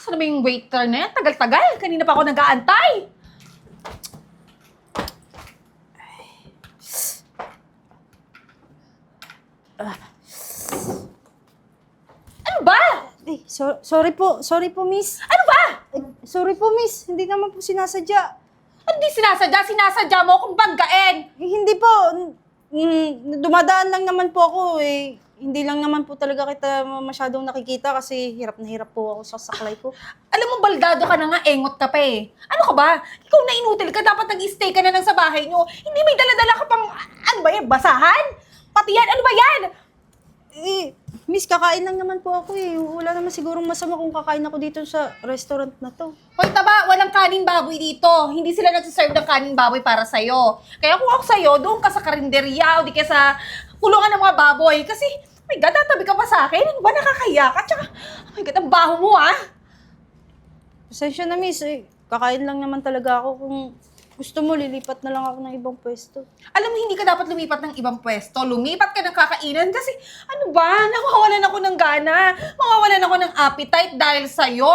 Saan naman yung waiter na yan? Tagal-tagal. Kanina pa ako nag-aantay. Ano ba? Eh, sorry po, miss. Ano ba? Sorry po, miss. Hindi naman po sinasadya. Ano di sinasadya? Sinasadya mo akong banggain. Eh, hindi po. Dumadaan lang naman po ako eh. Hindi lang naman po talaga kita masyadong nakikita kasi hirap na hirap po ako sa saklay ko. Alam mo, baldado ka na nga, engot ka pa eh. Ano ka ba? Ikaw na inutil ka, dapat nag-stay ka na lang sa bahay nyo. Hindi may daladala ka pang, ano ba yan, basahan? Pati yan, ano ba yan? Eh, miss, kakain lang naman po ako eh. Wala naman sigurong masama kung kakain ako dito sa restaurant na to. Hoy, taba, walang kanin baboy dito. Hindi sila nagsiserve ng kanin baboy para sa'yo. Kaya kung ako sa'yo, doon ka sa karinderya o di kaya sa kulungan ng mga baboy. Kasi, oh my God, tatabi ka pa sa akin. Ano ba, nakakaya ka? Tsaka, oh my God, ang baho mo ah. Pasensya na, miss. Eh, kakain lang naman talaga ako. Kung gusto mo, lilipat na lang ako ng ibang pwesto. Alam mo, hindi ka dapat lumipat ng ibang pwesto. Lumipat ka ng kakainan kasi, ano ba, nawawalan ako ng gana. Mawawalan ako ng appetite dahil sa'yo.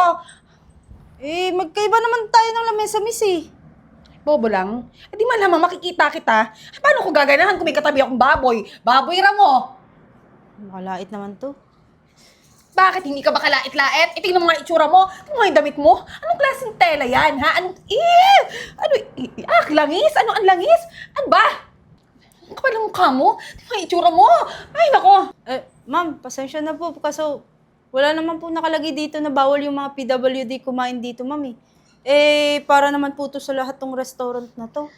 Eh, magkaiba naman tayo ng lamesa, miss eh. Bobo lang. Eh di man naman makikita kita. Paano ko gaganahan kung may katabi akong baboy? Baboy ra mo. Makalait naman to. Bakit hindi ka ba kalait-lait? E tingnan mo nga itsura mo. Tingnan mo yung damit mo. Anong klaseng tela yan, ha? Anong, ano, langis? Ano ang langis? Ano ba? Ang kapal ng mukha mo. Tingnan mo yung itsura mo. Ay, nako. Eh, ma'am, pasensya na po kaso wala naman po nakalagay dito na bawal yung mga PWD kumain dito, ma'am eh. Eh, para naman po to sa lahat tong restaurant na to.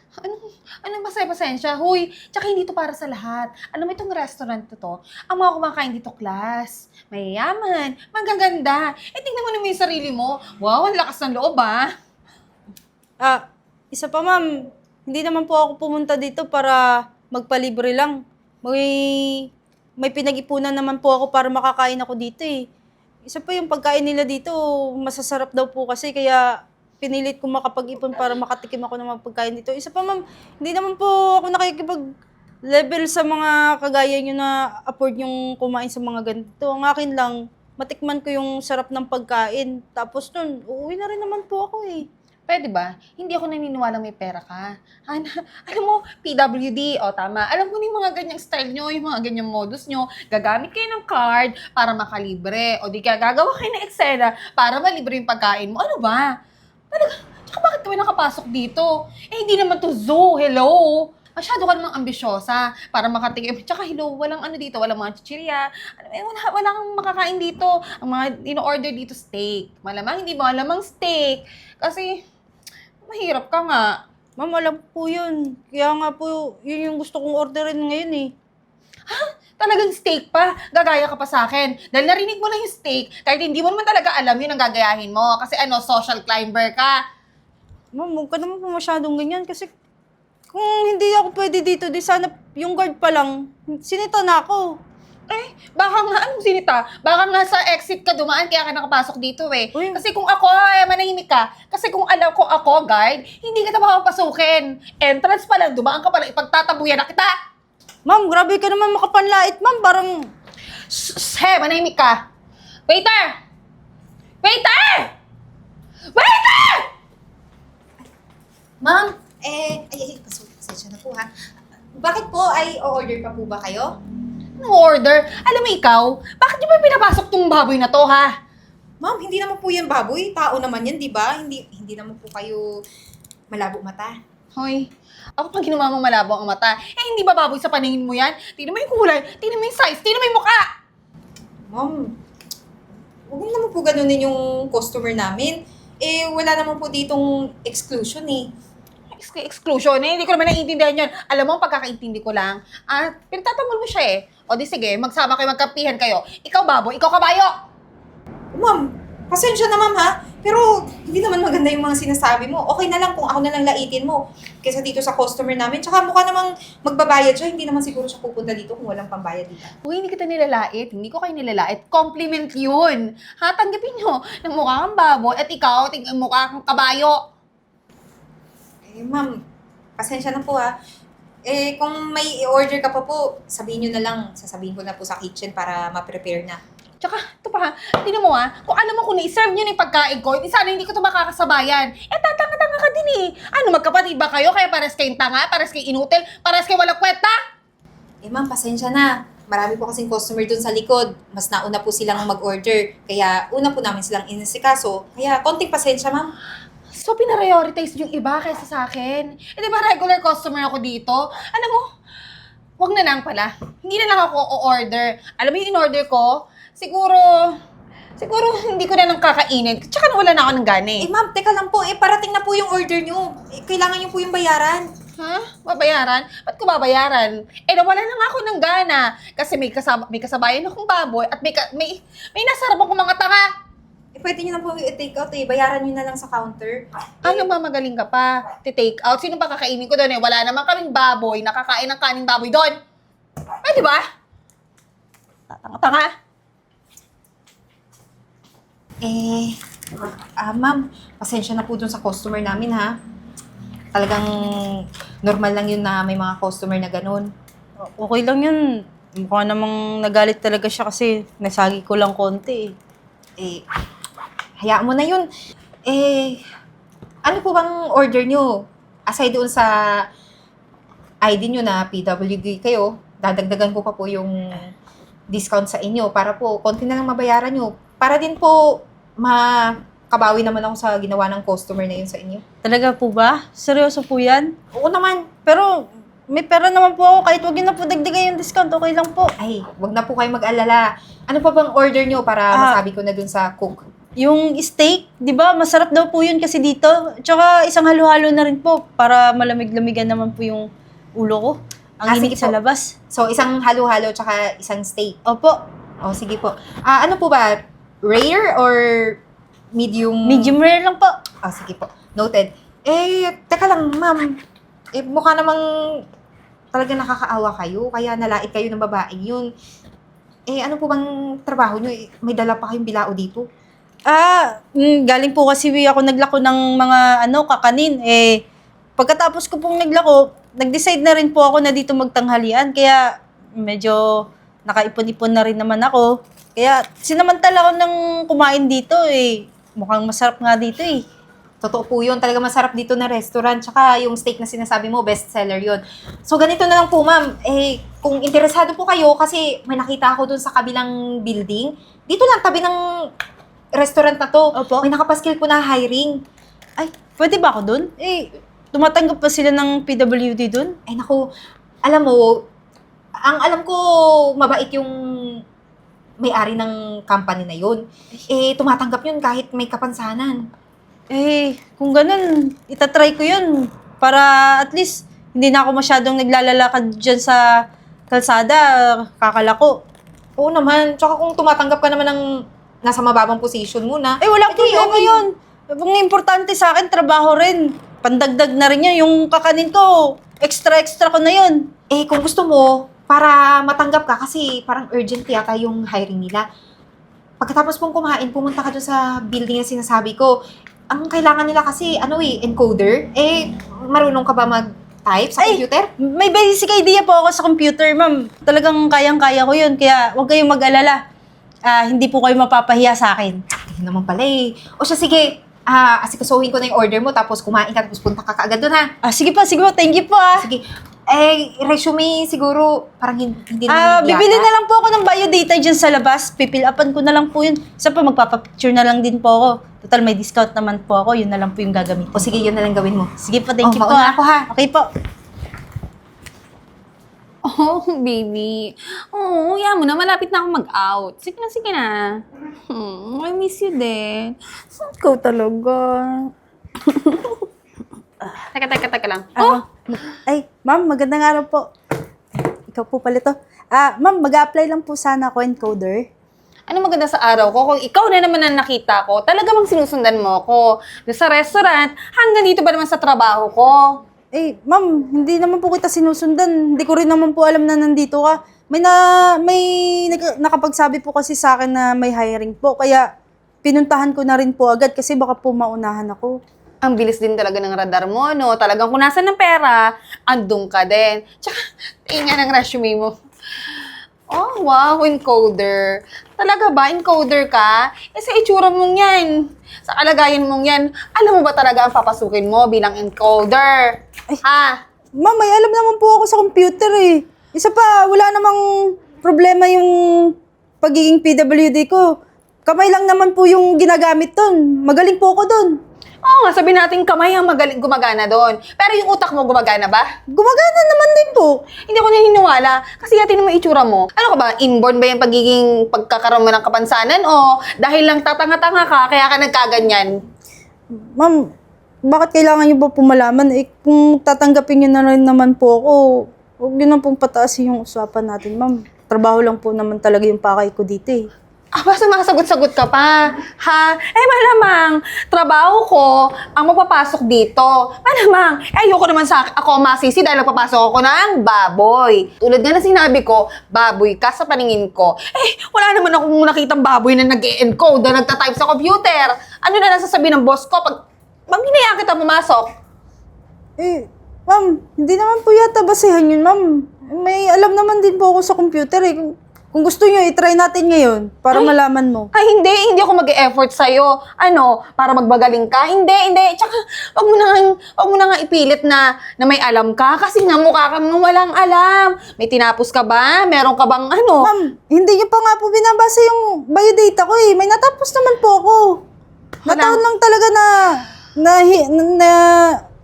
Anong pasensya? Huy, tsaka hindi to para sa lahat. Alam mo itong restaurant na to, ang mga kumakain dito, class, mayayaman, magaganda. Eh, tingnan mo naman yung sarili mo. Wow, ang lakas ng loob, ah. Ah, isa pa ma'am, hindi naman po ako pumunta dito para magpalibre lang. May pinag-ipunan naman po ako para makakain ako dito eh. Isa pa yung pagkain nila dito, masasarap daw po kasi kaya pinilit ko makapag-ipon para makatikim ako ng mga pagkain dito. Isa pa ma'am, hindi naman po ako nakikipag-level sa mga kagaya nyo na afford yung kumain sa mga ganito. Ang akin lang, matikman ko yung sarap ng pagkain. Tapos nun, uuwi na rin naman po ako eh. Pwede ba? Hindi ako naniniwala may pera ka. Alam mo, PWD, o tama. Alam ko na yung mga ganyang style nyo, yung mga ganyang modus nyo. Gagamit kayo ng card para makalibre. O di kaya gagawa kayo ng eksena para malibre yung pagkain mo. Ano ba? Talaga, tsaka bakit kami nakapasok dito? Eh, hindi naman to zoo. Hello? Masyado ka namang ambisyosa para makatikim. Tsaka hello, walang ano dito, walang mga chichirya. Walang makakain dito. Ang mga ino-order dito, steak. Malamang, hindi mo malamang steak. Kasi, mahirap ka nga. Ma'am, alam po yun. Kaya nga po, yun yung gusto kong orderin ngayon eh. Talagang steak pa. Gagaya ka pa sa akin. Dahil narinig mo na yung steak, kahit hindi mo naman talaga alam yun ang gagayahin mo. Kasi social climber ka. Ma'am, huwag ka naman po masyadong ganyan kasi kung hindi ako pwede dito, di sana yung guard pa lang, sinita na ako. Eh, baka nga, anong sinita? Baka nga sa exit ka dumaan, kaya ka nakapasok dito eh. Uy. Kasi kung ako, manahimik ka. Kasi kung alam ko ako, guard, hindi kita makapasukin. Entrance pa lang, dumaan ka pa lang, ipagtatabuyan na kita. Ma'am, grabe ka naman makapanlait, ma'am. Parang, Manahimik ka. Waiter! Waiter! Waiter! Ma'am, pasensya na po ha. Bakit po ay o-order pa po ba kayo? Anong order? Alam mo ikaw, bakit di ba pinapasok tong baboy na to, ha? Ma'am, hindi naman po yan baboy. Tao naman yan, di ba? Hindi naman po kayo malabo mata. Hoy, ako pag ginawa mo malabo ang mata, eh hindi ba baboy sa paningin mo yan? Tingnan mo yung kulay, tingnan mo yung size, tingnan mo yung mukha! Ma'am, huwag mo naman po ganunin yung customer namin. Eh, wala naman po ditong exclusion eh. Exclusion eh, hindi ko naman naiintindihan yun. Alam mo, ang pagkakaintindi ko lang, pinagtatanggol mo siya eh. O di sige, magsama kayo, magkampihan kayo. Ikaw baboy, ikaw kabayo! Ma'am, pasensya na ma'am ha. Pero hindi naman maganda yung mga sinasabi mo. Okay na lang kung ako na lang laitin mo kaysa dito sa customer namin. Tsaka mukha namang magbabayad siya. Hindi naman siguro siya pupunta dito kung walang pambayad dito. Uy, hindi kita nilalait. Hindi ko kayo nilalait. Compliment yun. Ha, tanggapin nyo na mukha kang baboy at ikaw, mukha kang kabayo. Eh, ma'am, pasensya na po ha. Eh, kung may i-order ka pa po, sabihin nyo na lang. Sasabihin ko na po sa kitchen para ma-prepare na. Tsaka, ito pa ha, tingnan mo ha, kung alam mo kung na-serve nyo na yung pagkain ko, sana hindi ko ito makakasabayan. Tatanga-tanga ka din eh. Ano, magkapatid ba kayo? Kaya pares kayong tanga, pares kayong inutil, pares kayong walang kwenta? Ma'am, pasensya na. Marami po kasing customer dun sa likod. Mas nauna po silang mag-order. Kaya una po namin silang inisikaso. Kaya konting pasensya, ma'am. So, pinaprioritize yung iba kaysa sa akin. Di ba regular customer ako dito? Alam mo, wag na lang pala. Hindi na lang ako o-order. Alam mo yung in-order ko? Siguro hindi ko na lang kakainin. Tsaka wala na ako ng gana eh. Ma'am, teka lang po. Parating na po yung order nyo. Kailangan nyo po yung bayaran. Ha? Babayaran? Ba't ko babayaran? Nawala na nga ako ng gana. Kasi may kasabayan akong baboy at may nasarap akong mga tanga. Pwede nyo na po i-take out eh. Bayaran nyo na lang sa counter. Ano ba magaling ka pa? Take out? Sino pa kakainin ko doon eh? Wala naman kaming baboy. Nakakain ng kaning baboy doon. Di ba? Tanga-tanga. Ma'am, pasensya na po dun sa customer namin ha. Talagang normal lang yun na may mga customer na ganun. Okay lang yun. Mukha namang nagalit talaga siya kasi nasagi ko lang konti eh. Hayaan mo na yun. Ano po bang order nyo? Aside doon sa ID nyo na PWD kayo, dadagdagan ko pa po yung discount sa inyo para po konti na lang mabayaran nyo. Para din po makabawi naman ako sa ginawa ng customer na yun sa inyo. Talaga po ba? Seryoso po yan? Oo naman. Pero may pera naman po ako. Kahit wag yun na po dagdagan yung discount, okay lang po. Ay, wag na po kayo mag-alala. Ano pa bang order nyo para masabi ko na dun sa cook? Yung steak, di ba? Masarap daw po yun kasi dito. Tsaka isang halo-halo na rin po para malamig-lamigan naman po yung ulo ko. Ang sige init sa po. labas. So, isang halo-halo tsaka isang steak. Opo, O, sige po. Ano po ba? Rare or medium? medium rare lang po. Sige po. Noted. Teka lang, ma'am. Mukha namang talaga nakakaawa kayo. Kaya nalait kayo ng babaeng yun. Ano po bang trabaho nyo? May dala pa kayong bilao dito? Galing po kasi ako naglako ng mga kakanin. Pagkatapos ko pong naglako, nag-decide na rin po ako na dito magtanghalian. Kaya medyo nakaipon-ipon na rin naman ako. Kaya sinamantala ko ng kumain dito eh. Mukhang masarap nga dito eh. Totoo po yun. Talaga masarap dito na restaurant. Tsaka yung steak na sinasabi mo, best seller yun. So, ganito na lang po, ma'am. Kung interesado po kayo, kasi may nakita ako dun sa kabilang building. Dito lang, tabi ng restaurant na to. Opo. May nakapaskil po na hiring. Ay, pwede ba ako dun? Tumatanggap pa sila ng PWD dun? Naku, alam mo, ang alam ko, mabait yung may-ari ng company na yun. Tumatanggap yun kahit may kapansanan. Kung ganun, itatry ko yun. Para at least, hindi na ako masyadong naglalalakad dyan sa kalsada, kakalako. Oo naman. Tsaka kung tumatanggap ka naman ng nasa mababang position muna. Walang okay, problema okay. yun. Ang importante sa akin, trabaho rin. Pandagdag na rin yan. Yung kakanin ko, extra-extra ko na yun. Kung gusto mo, para matanggap ka, kasi parang urgent yata yung hiring nila. Pagkatapos mong kumain, pumunta ka doon sa building na sinasabi ko. Ang kailangan nila kasi, encoder. Marunong ka ba mag-type sa computer? May basic idea po ako sa computer, ma'am. Talagang kayang-kaya ko yun. Kaya huwag kayong mag-alala. Hindi po kayo mapapahiya sa akin. Ayun naman pala eh. O siya, sige. Asikasuhin ko na yung order mo, tapos kumain ka, tapos punta ka kaagad doon ha. Sige po. Thank you po Sige. Resume siguro, parang hindi naman Bibili na lang po ako ng biodata dyan sa labas. Pipil-upan ko na lang po yun. Isa pa, magpapapicture na lang din po ako. Total, may discount naman po ako. Yun na lang po yung gagamitin. O sige, yun na lang gawin mo. Sige po, thank you po. mauna ako ha. Okay po. Oh, baby. Oh, yan mo na. Malapit na akong mag-out. Sige na. I miss you din. Ikaw talaga. Teka lang. Ay, ma'am, magandang araw po. Ikaw po pala to. Ma'am, mag-a-apply lang po sana ako encoder. Ano maganda sa araw ko? Kung ikaw na naman ang nakita ko, talaga bang sinusundan mo ko? Doon sa restaurant, hanggang dito ba naman sa trabaho ko? Ma'am, hindi naman po kita sinusundan. Hindi ko rin naman po alam na nandito ka. Nakapagsabi po kasi sa akin na may hiring po. Kaya pinuntahan ko na rin po agad kasi baka po maunahan ako. Ang bilis din talaga ng radar mo, no? Talagang kung nasan ng pera, andun ka din. Tsaka, tingnan ang resume mo. Oh, wow, encoder. Talaga ba? Encoder ka? Sa itsura mong yan. Sa kalagayan mong yan. Alam mo ba talaga ang papasukin mo bilang encoder? Ha? Ma'am, may alam naman po ako sa computer eh. Isa pa, wala namang problema yung pagiging PWD ko. Kamay lang naman po yung ginagamit doon. Magaling po ako doon. Oo nga, sabi natin kamay ang magaling gumagana doon. Pero yung utak mo gumagana ba? Gumagana naman din po. Hindi ako naniniwala. Kasi yatin mo itsura mo. Ano ka ba? Inborn ba yung pagiging pagkakaroon mo ng kapansanan? O dahil lang tatanga-tanga ka, kaya ka nagkaganyan? Ma'am, bakit kailangan niyo ba pumalaman? Eh, kung tatanggapin niyo na rin naman po ako, huwag niyo na pong pataasin yung usapan natin, ma'am. Trabaho lang po naman talaga yung pakay ko dito eh. Aba, sumasagot-sagot ka pa. Ha? Malamang, trabaho ko ang magpapasok dito. Malamang, ayoko naman ako masisi dahil nagpapasok ako ng baboy. Tulad nga na sinabi ko, baboy ka sa paningin ko. Wala naman akong nakitang baboy na nag-encode na nagtatype sa computer. Ano na nasasabihin ng boss ko pag hinayaan kita pumasok? Eh, ma'am, hindi naman po yata basehan yun, ma'am. May alam naman din po ako sa computer eh. Kung gusto niyo, i-try natin ngayon para malaman mo. Ay, hindi ako mag-e-effort sa'yo. Ano, para magbagaling ka? Hindi. Tsaka, wag mo na nga ipilit na may alam ka. Kasi nga mukha kang walang alam. May tinapos ka ba? Meron ka bang ano? Ma'am, hindi niyo pa nga po binabasa yung biodata ko eh. May natapos naman po ako. Nataon lang talaga na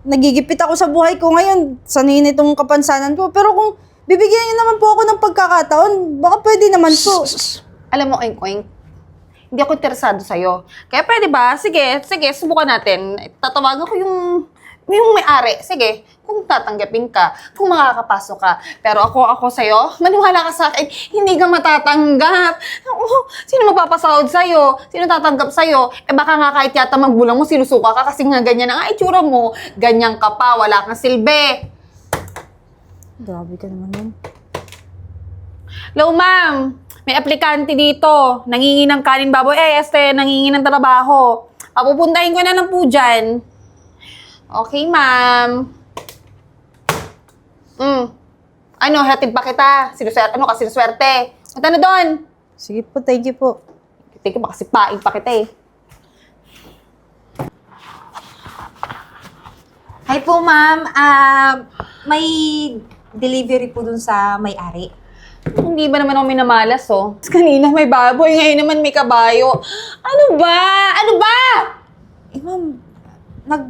nagigipit ako sa buhay ko ngayon. Sanay itong kapansanan ko. Pero kung bibigyan niyo naman po ako ng pagkakataon, baka pwede naman po. Alam mo, Oink, hindi ako interesado sa'yo. Kaya pwede ba? Sige, subukan natin. Tatawagan ko yung may-ari. Sige, kung tatanggapin ka, kung makakapasok ka. Pero ako sa'yo, maniwala ka sa akin, hindi ka matatanggap. Sino magpapasahod sa'yo? Sino tatanggap sa'yo? Baka nga kahit yata magbulang mo, sinusuka ka kasi nga ganyan ang itsura mo. Ganyan ka pa, wala kang silbi. Grabe ka naman yun. Hello, ma'am. May aplikante dito. Nangingi ng kanin baboy. Nangingi ng trabaho. Papupuntahin ko na lang po dyan. Okay, ma'am. Ano, hatid pa kita. Sinuswerte. Punta na doon. Sige po, thank you po. Teka, baka sipain pa kita eh. Hi po, ma'am. May delivery po dun sa may-ari. Hindi ba naman ako minamalas, oh? Kanina may baboy, ngayon naman may kabayo. Ano ba? Ma'am,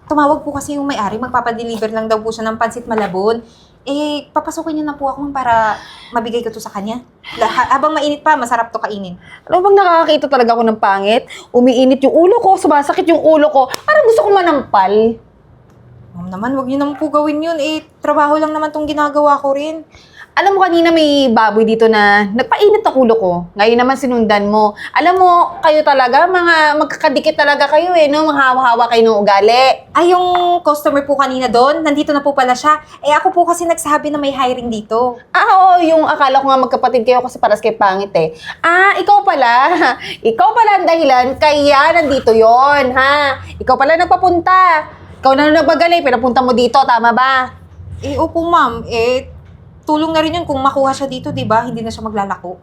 tumawag po kasi yung may-ari. Magpapadeliver lang daw po siya ng pansit malabon. Papasukin niyo na po ako, ma'am, para mabigay ko to sa kanya. Habang mainit pa, masarap to kainin. Ano bang nakakakita talaga ako ng pangit? Umiinit yung ulo ko, sumasakit yung ulo ko. Parang gusto ko manampal. Ma'am naman, wag niyo naman po gawin yun. Trabaho lang naman tong ginagawa ko rin. Alam mo, kanina may baboy dito na nagpainit ang ulo ko. Ngayon naman sinundan mo. Alam mo, kayo talaga, mga magkakadikit talaga kayo eh, no? Manghawa-hawa kayo ng ugali. Ay, yung customer po kanina doon, nandito na po pala siya. Ako po kasi nagsabi na may hiring dito. Oo, yung akala ko nga magkapatid kayo kasi paras kay pangit eh. Ikaw pala. Ikaw pala ang dahilan, kaya nandito yon, ha? Ikaw pala nagpapunta. Ikaw na nagbagaling, pinapunta mo dito, tama ba? Opo, ma'am. Tulong na rin yun kung makuha siya dito, di ba? Hindi na siya maglalako.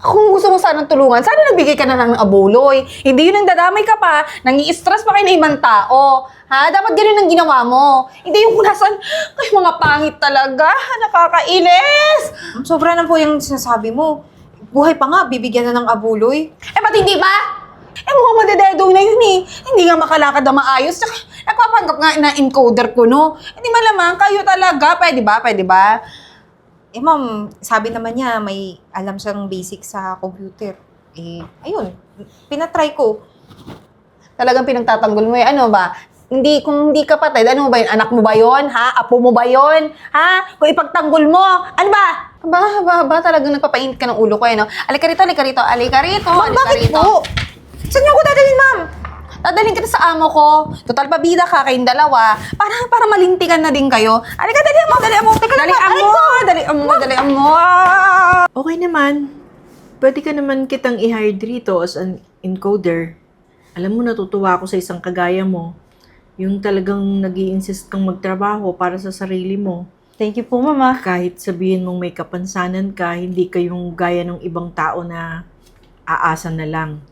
Kung gusto mo sanang tulungan, sana nagbigay ka na ng abuloy. Hindi yun ang dadamay ka pa, nangi-stress pa kayo na ibang tao. Ha? Dapat ganun ang ginawa mo. Hindi yung kunasan, kayo mga pangit talaga, nakakainis. Sobra na po yung sinasabi mo. Buhay pa nga, bibigyan na ng abuloy. Ba't hindi ba? Mukhang madededong na yun eh. Hindi nga makalakad na maayos. Tsaka, nagpapanggap nga na encoder ko, no? Hindi malamang, kayo talaga. Pwede ba? Ma'am, sabi naman niya, may alam siyang basic sa computer. Ayun, pinatry ko. Talagang pinagtatanggol mo eh. Ano ba? Kung hindi kapatid, ano ba yun? Anak mo ba yun? Ha? Apo mo ba yun? Ha? Kung ipagtanggol mo, ano ba? Talagang nagpapainit ka ng ulo ko eh, no? Alika rito. Ma'am, bakit po? Saan niyo ako dadalhin, ma'am? Dadalhin kita sa amo ko. Total, pabida ka kayong dalawa. Para malintikan na din kayo. Alika, dalihan mo. Teka lang, dalihan mo. Okay naman. Pwede ka naman kitang i-hire dito as an encoder. Alam mo, natutuwa ako sa isang kagaya mo. Yung talagang nag-i-insist kang magtrabaho para sa sarili mo. Thank you po, mama. Kahit sabihin mong may kapansanan ka, hindi ka yung gaya ng ibang tao na aasa na lang.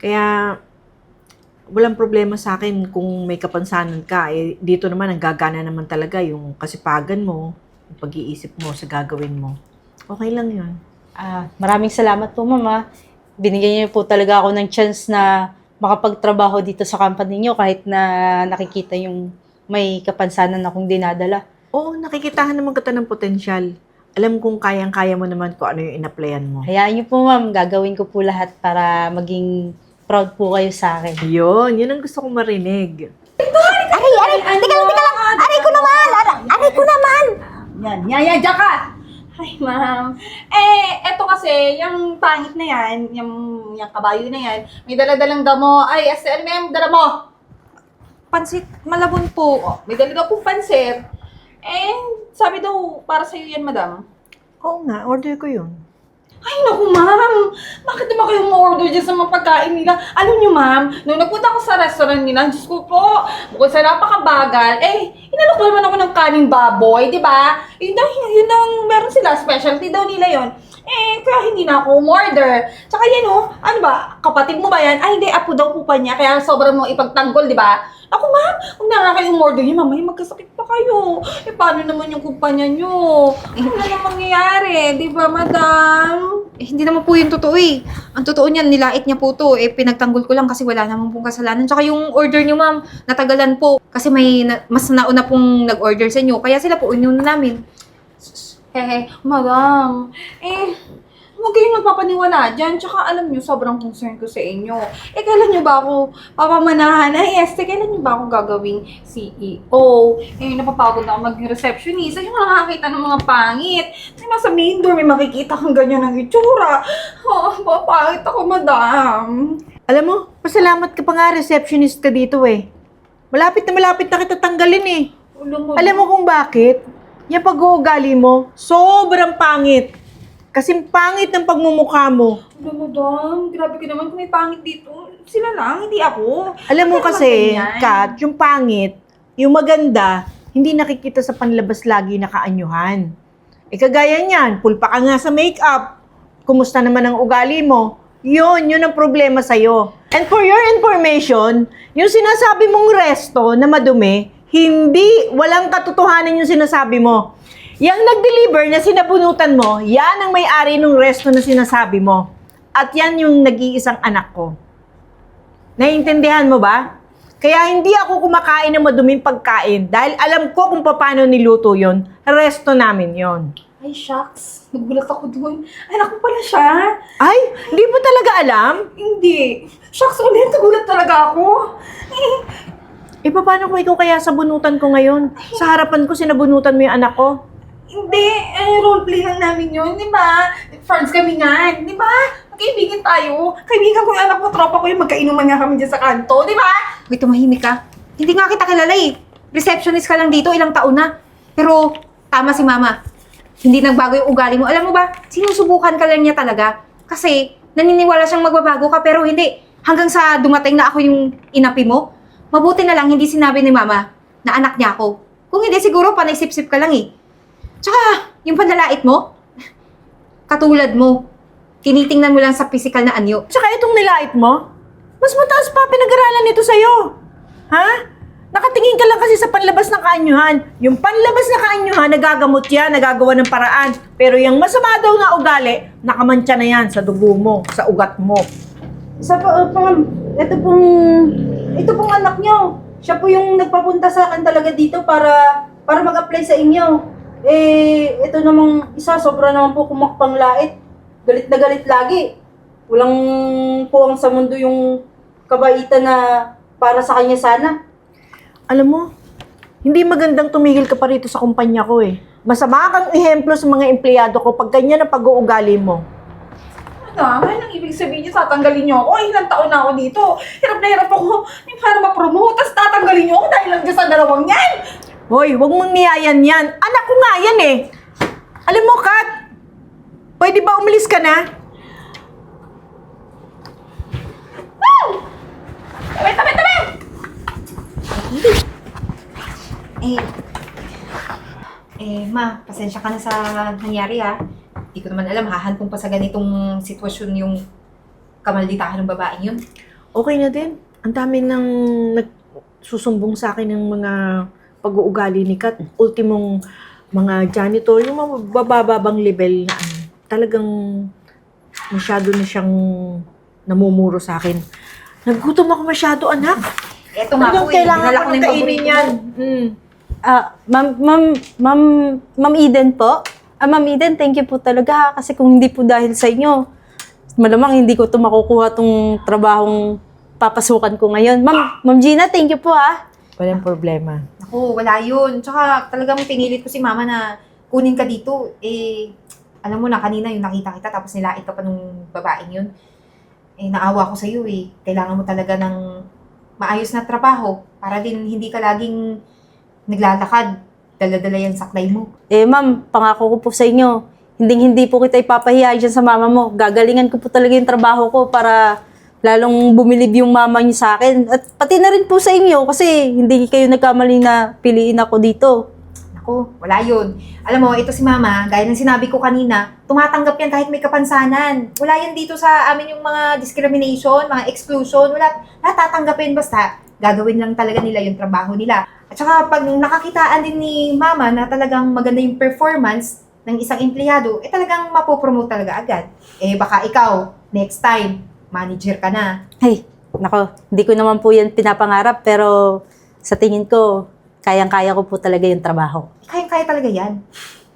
Kaya, walang problema sa akin kung may kapansanan ka. Eh, dito naman, ang gagana naman talaga yung kasipagan mo, yung pag-iisip mo sa gagawin mo. Okay lang yun. Maraming salamat po, mama. Binigyan niyo po talaga ako ng chance na makapagtrabaho dito sa company niyo kahit na nakikita yung may kapansanan akong dinadala. Oo, nakikitahan naman kita ng potensyal. Alam kong kayang-kaya mo naman kung ano yung in-applyan mo. Hayaan niyo po, ma'am. Gagawin ko po lahat para maging proud po kayo sa akin. Yun ang gusto kong marinig. Aray ko naman! Yan, diyan ka! Ay, ma'am. Eto kasi, yung pangit na yan, yung kabayo na yan, may daladalang damo. Ay, SLM, dala mo! Pansit, malabon po. May dala daw pong pansit. Sabi daw, para sa'yo yan, madam. Oo nga, order ko yun. Ay, naku, ma'am. Bakit naman kayo ma-order dyan sa mga pagkain nila? Alam niyo, ma'am, nung nagpunta ako sa restaurant nila, Diyos ko po, bukod sa napakabagal, inalok naman ako ng kaning baboy, di ba? Yun ang meron sila, specialty daw nila yon. Kaya hindi na ako umorder. Tsaka yan, ano ba, kapatid mo ba yan? Ay, hindi, apo daw po pa niya, kaya sobrang mo ipagtanggol, di ba? Ako, ma'am, kung na kayo umorder niyo, mamaya magkasakit pa kayo. Paano naman yung kumpanya niyo? Ano na yung mangyayari, di ba, madam? Hindi naman po yung totoo eh. Ang totoo niyan, nilait niya po to. Pinagtanggol ko lang kasi wala naman pong kasalanan. Tsaka yung order niyo, ma'am, natagalan po. Kasi may mas nauna pong nag-order sa inyo. Kaya sila po, inuna namin. Madam, huwag kayong nagpapaniwala dyan. Tsaka alam nyo, sobrang concern ko sa inyo. Kailan nyo ba ako papamanahan? Kailan nyo ba ako gagawing CEO? Napapagod na ako maging receptionist. Ay, nakakita ng mga pangit. May sa main door, may makikita kang ganyan ng itsura. Papangit ako, madam. Alam mo, pasalamat ka pa nga, receptionist ka dito eh. Malapit na kita tanggalin eh. Alam mo kung bakit? Yung pag-uugali mo, sobrang pangit. Kasi pangit ng pagmumukha mo. Madam, grabe ka naman kung may pangit dito. Sila lang, hindi ako. Alam mo Bakit kasi, naman ganyan? Kat, yung pangit, yung maganda, hindi nakikita sa panlabas lagi na kaanyuhan. Kagaya niyan, pulpa ka nga sa makeup. Kumusta naman ang ugali mo? Yun ang problema sa'yo. And for your information, yung sinasabi mong resto na madumi, walang katotohanan yung sinasabi mo. Yang nag-deliver na sinabunutan mo, yan ang may-ari ng resto na sinasabi mo. At yan yung nag-iisang anak ko. Naiintindihan mo ba? Kaya hindi ako kumakain ng maduming pagkain dahil alam ko kung paano niluto yon. Resto namin yon. Ay, shucks. Nagulat ako doon. Anak ko pala siya. Ay, hindi mo talaga alam? Hindi. Shucks, ulit. Nagulat talaga ako. Paano kung ikaw kaya sabunutan ko ngayon? Sa harapan ko, sinabunutan mo yung anak ko. Hindi. Roleplay lang namin yun. Di ba? Friends kami nga. Di ba? Magkaibigan tayo. Kaibigan ko yung anak mo, tropa ko yung magkainuman nga kami dyan sa kanto. Di ba? Wait, tumahimik ka. Hindi nga kita kilala eh. Receptionist ka lang dito, ilang taon na. Pero, tama si mama. Hindi nagbago yung ugali mo. Alam mo ba, sinusubukan ka lang niya talaga. Kasi, naniniwala siyang magbabago ka, pero hindi. Hanggang sa dumating na ako yung inapi mo, mabuti na lang hindi sinabi ni mama na anak niya ako. Kung hindi, siguro panay-sip-sip ka lang eh. Tsaka, yung panlalait mo, katulad mo, tinitingnan mo lang sa physical na anyo. Tsaka itong nilait mo, mas mataas pa pinag-aralan nito sa'yo. Ha? Nakatingin ka lang kasi sa panlabas ng kaanyuhan. Yung panlabas na kaanyuhan, nagagamot yan, nagagawa ng paraan. Pero yung masama daw na ugali, nakamantya na yan sa dugo mo, sa ugat mo. Ito pong anak nyo. Siya po yung nagpapunta sa akin talaga dito para mag-apply sa inyo. Ito namang isa, sobra naman po kumakpang lait. Galit na galit lagi. Walang puwang sa mundo yung kabaitan na para sa kanya sana. Alam mo, hindi magandang tumigil ka pa rito sa kumpanya ko eh. Masama kang ehemplo sa mga empleyado ko pag ganyan ang pag-uugali mo. Ano ang ibig sabihin niyo, tatanggalin niyo ako? Ilang taon na ako dito. Hirap na hirap ako para ma-promote. Tapos tatanggalin niyo ako dahil lang dyan sa dalawang yan. Hoy, huwag mong niyayan yan. Anak ko nga yan eh. Alam mo, Kat, pwede ba umalis ka na? Tabi! Ma, pasensya ka na sa nangyari ha. Hindi ko naman alam, hahantong pa sa ganitong sitwasyon yung kamalditahan ng babaeng yun. Okay na din. Ang dami nang nagsusumbong sa akin ng mga pag-uugali ni Kat. Ultimong mga janitor, yung mga bababang level na ano, talagang masyado na siyang namumuro sa akin. Nagutom ako masyado, anak. Eto nga Talagang po kailangan dinala ko na ng yung kainin paborito yan. Ma'am Eden po? Ma'am Eden, thank you po talaga ha. Kasi kung hindi po dahil sa inyo, malamang hindi ko to makukuha tong trabahong papasukan ko ngayon. Ma'am Gina, thank you po ha. Walang problema. Ako, wala yun. Tsaka talagang pinilit ko si mama na kunin ka dito. Alam mo na, kanina yung nakita kita tapos nilait ka pa nung babaeng yun. Naawa ko sa'yo eh. Kailangan mo talaga ng maayos na trabaho para din hindi ka laging naglalakad. Dala-dala yung saklay mo. Ma'am, pangako ko po sa inyo, hindi po kita ipapahiya dyan sa mama mo. Gagalingan ko po talaga yung trabaho ko para lalong bumilib yung mama niyo sa akin. At pati na rin po sa inyo kasi hindi kayo nagkamali na piliin ako dito. Ako, wala yun. Alam mo, ito si mama, gaya ng sinabi ko kanina, tumatanggap yan kahit may kapansanan. Wala yan dito sa amin yung mga discrimination, mga exclusion. Wala, natatanggapin basta gagawin lang talaga nila yung trabaho nila. At saka pag nakakitaan din ni mama na talagang maganda yung performance ng isang empleyado, talagang mapopromote talaga agad. Baka ikaw, next time, manager ka na. Ay, nako, hindi ko naman po yan pinapangarap pero sa tingin ko, kayang-kaya ko po talaga yung trabaho. Kayang-kaya talaga yan.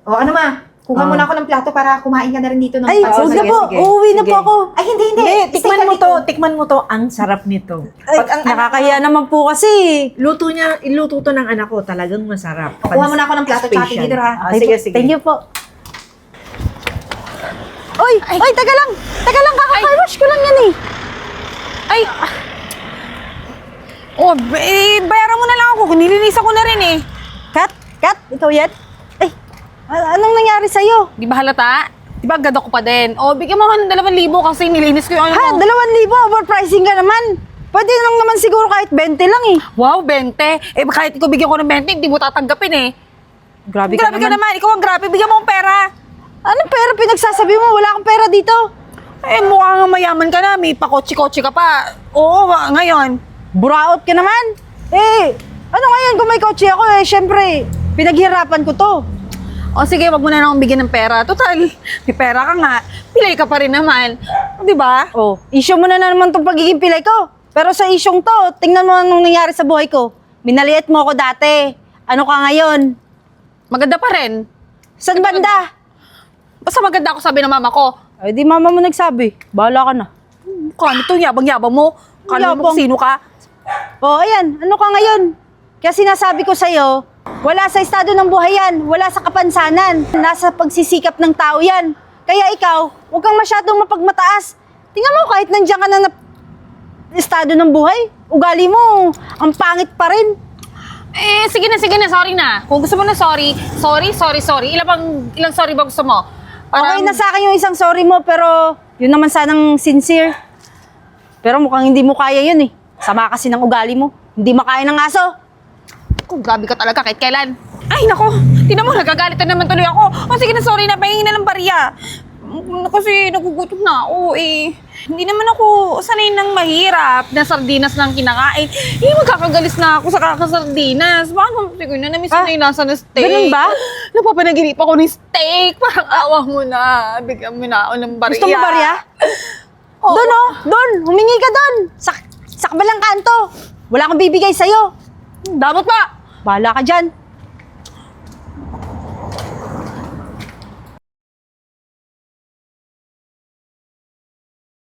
O ano ma, kuha mo na ako ng plato para kumain ka na rin dito ng Ay, pansit. huwag na sige, po. sige. Uuwi na Sige. po ako. Ay, hindi. Hindi, Stay tikman ka mo dito. to. Tikman mo to. Ang sarap nito. Ay, Pag ang nakakahiya naman po kasi. iluto to ng anak ko. Talagang masarap. Kuha mo na ako ng plato, tsaka Special. tinidor, ha? Ah, sige, sige. Thank you po. Oy, taga lang. Taga lang, kaka-wash ko lang yan eh. Ay! Oh, bayaran mo na lang ako. Nilinisan ko na rin eh. Kat, ikaw yan? Ay, anong nangyari sa'yo? Di ba halata? Di ba agad ako pa din? Oh, bigyan mo ako ng 2,000 kasi nilinis ko yung ano. Ha, 2,000, overpricing ka naman. Pwede lang naman siguro kahit 20 lang eh. Wow, 20. Kahit ikaw bigyan ko ng 20, hindi mo tatanggapin eh. Grabe Grabe ka naman. Ikaw ang grabe. Bigyan mo akong pera. Anong pera pinagsasabi mo? Wala kang pera dito. Mukha nga mayaman ka na. May pakotsi-kotsi ka pa. Oo, ngayon. Buraot ka naman. Ano ngayon kung may kotse ako syempre, pinaghirapan ko to. O sige, wag mo na akong bigyan ng pera. Total, may pera ka nga. Pilay ka pa rin naman. Di ba? Oh, issue mo na naman itong pagiging pilay ko. Pero sa isyong to, tingnan mo anong nangyari sa buhay ko. Minaliit mo ako dati. Ano ka ngayon? Maganda pa rin. Saan banda? Basta maganda ako sabi ng mama ko. Ay, di mama mo nagsabi. Bahala ka na. Kano to, yabang-yabang mo. Kano mo Yabang. kung sino ka? Oh, ayan. Ano ka ngayon? Kaya sinasabi ko sa'yo, wala sa estado ng buhay yan. Wala sa kapansanan. Nasa pagsisikap ng tao yan. Kaya ikaw, huwag kang masyadong mapagmataas. Tingnan mo, kahit nandiyan ka na estado ng buhay, ugali mo, ang pangit pa rin. Sige na. Sorry na. Kung gusto mo na sorry. Ilang sorry ba gusto mo? Okay na sa akin yung isang sorry mo, pero yun naman sanang sincere. Pero mukhang hindi mo kaya yun eh. Sama kasi ng ugali mo. Hindi makaya ng aso. Kung grabe ka talaga kahit kailan. Ay, nako. Tingnan mo, nagagalit na naman tuloy ako. Sige na, sorry na. Pahingin na ng bariya. Kasi nagugutom na ako eh. Hindi naman ako sanay ng mahirap na sardinas lang kinakain. Magkakagalis na ako sa kakasardinas. Bakit mo, siguro na namiss ko na yung lasa ng steak. Ganun ba? Napapanaginip ako ng steak. Parang awa mo na. Bigyan mo na ako ng bariya. Gusto mo barya? Oo. Doon oh, doon. Humingi ka doon. Sa kabalang kanto. Wala akong bibigay sa'yo. Dapat pa. Bahala ka dyan.